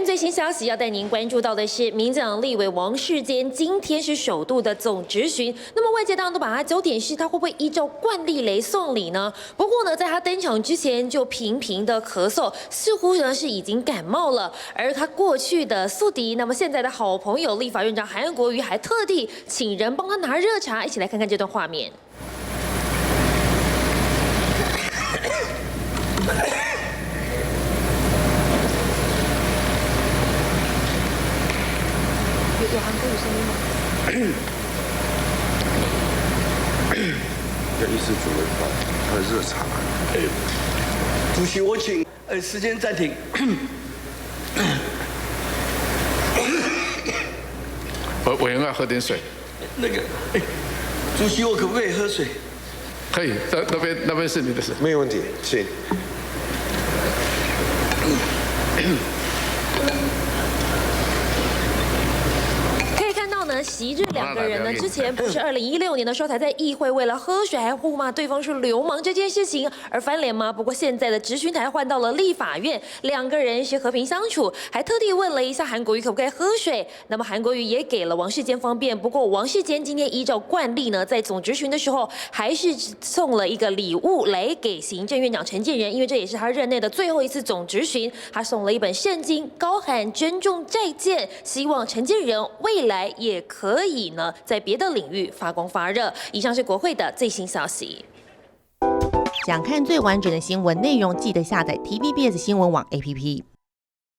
看最新消息，要带您关注到的是，民进党立委王世坚今天是首度的总质询。那么外界当然都把他焦点是他会不会依照惯例来送礼呢？不过呢，在他登场之前就频频的咳嗽，似乎呢是已经感冒了。而他过去的宿敌，那么现在的好朋友立法院长韩国瑜还特地请人帮他拿热茶，一起来看看这段画面。 有韩国语声音吗？要一次煮了他的热茶。主席，我请时间暂停。委员要喝点水。那个，主席，我可不可以喝水？可以，那边是你的事，没有问题，请。 昔日两个人呢，之前不是2016年的时候才在议会为了喝水还互骂对方是流氓这件事情而翻脸吗？不过现在的质询台换到了立法院，两个人是和平相处，还特地问了一下韩国瑜可不可以喝水。那么韩国瑜也给了王世坚方便，不过王世坚今天依照惯例呢，在总质询的时候还是送了一个礼物来给行政院长陈建仁，因为这也是他任内的最后一次总质询，他送了一本圣经，高喊珍重再见，希望陈建仁未来也 可以呢，在别的领域发光发热。以上是国会的最新消息。想看最完整的新闻内容，记得下载 TVBS 新闻网 APP。